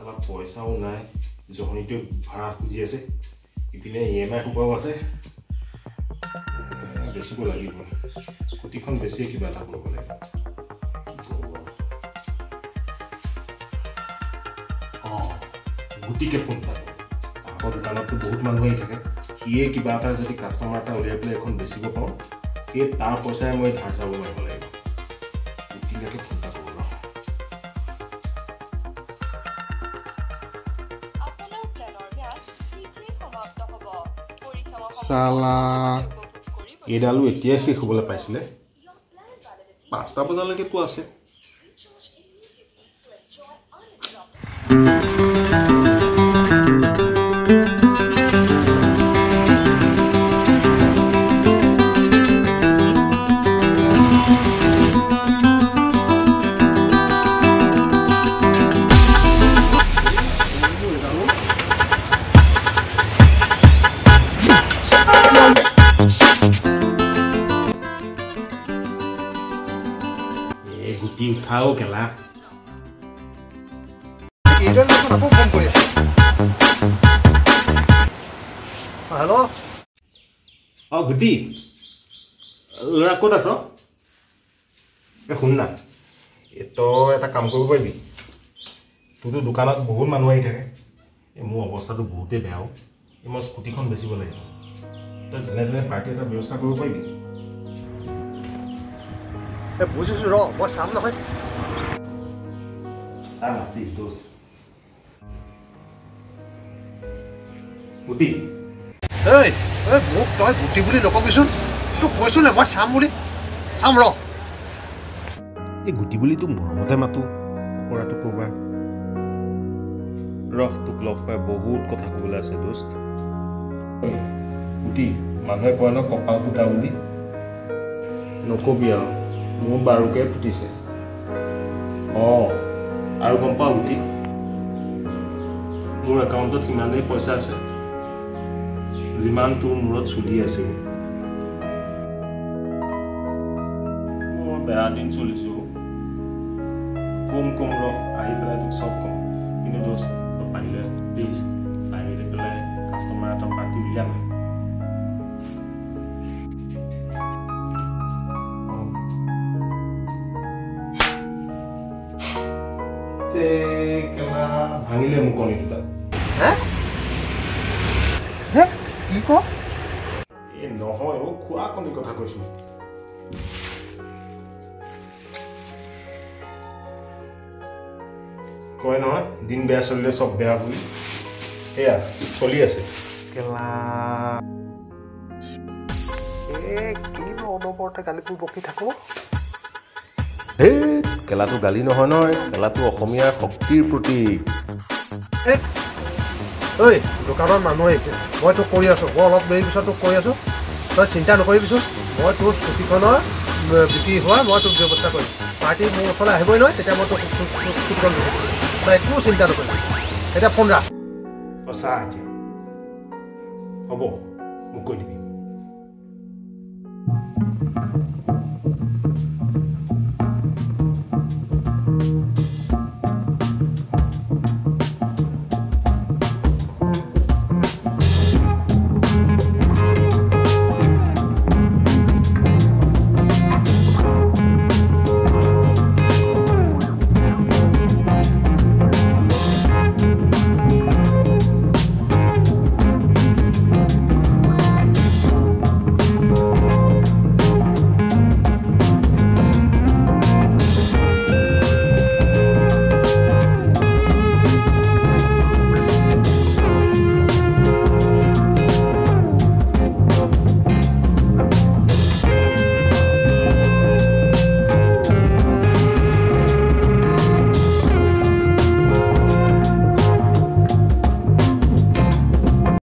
সালা পয়সাও নাই জহনিটো ভাড়া খুজি আছে ইপিনে ইএমআই খুবাও আছে বেছিব লাগিব স্কুটিখন বেছি কিবা এটা কৰিব লাগিব গুটিকে ফোন পায় আগৰ দোকানততো বহুত মানুহ আহি থাকে সিয়ে কিবা এটা যদি কাষ্টমাৰ এটা উলিয়াই পেলাই এখন বেছিব পাওঁ সেই তাৰ পইচাই মই ধাৰ চাব মাৰিব লাগিব গুটিকে ফোন পাব সালা এডালো এতিয়া শেষ হ'বলৈ পাইছিলে 5টা বজালৈকেতো আছে গুটি উঠাও কেলা এডাল দেখোন আকৌ ফোন কৰি আছে হেল্ল' গুটি ল'ৰা ক'ত আছ শুন না তই এটা কাম কৰিব পাৰিবি তোৰতো দোকানত বহুত মানুহ আহি থাকে মোৰ অৱস্থাটো বহুতেই বেয়াও মই স্কুটিখন বেচিব লাগিব তই যেনে তেনে পাৰ্টি এটা ব্যৱস্থা কৰিব পাৰিবি বুজিছো ৰ মই চাম নহয় চাম প্লিজ দোষ গুটি মোক তই গুটি বুলি নকবিচোন তোক কৈছো নে মই চাম বুলি চাম ৰ এই গুটি বুলি তোক মৰমতে মাতো কৰাটো ক'বা ৰহ তোক লগ পাই বহুত কথা ক'বলৈ আছে দোস্ত গুটি মানুহে কয় ন কপাল ফুটা বুলি নকবি আৰু মোৰ বাৰুকে ফুটিছে আৰু গম পাওঁ গুটি মোৰ একাউণ্টত সিমানেই পইচা আছে যিমান তোৰ মূৰত চলি আছে মোৰ বেয়া দিন চলিছো কম ৰ আহি পেলাই তোক চব কম কিন্তু দোষ তই পাৰিলে প্লিজ চাই মেলি পেলাই কাষ্টমাৰ এটা পাৰ্টি উলিয়া নাই ভাঙিলে মোক কণী দুটা কি ক নহয় খোৱা কণীৰ কথা কৈছো কয় নহয় দিন বেয়া চলিলে চব বেয়া বুলি এয়া চলি আছে কেলা কিনো অনবৰতে গালিবোৰ বকি থাকো কেলাটো গালি নহয় নহয় কেলাটো অসমীয়াৰ শক্তিৰ প্ৰতীক ঐ দোকানত মানুহ আহিছে মই তোক কৰি আছো মই অলপ দেৰি পিছত তোক কৰি আছো তই চিন্তা নকৰিবিচোন মই তোৰ স্কুটিখনৰ বিক্ৰী হোৱা মই তোক ব্যৱস্থা কৰিম পাৰ্টি মোৰ ওচৰলৈ আহিবই নহয় তেতিয়া মই তোক স্কুটিখন বিক্ৰী কৰিম তই একো চিন্তা নকৰিবি এতিয়া ফোন ৰাখ সঁচা এতিয়া হ'ব মোক কৈ দিবি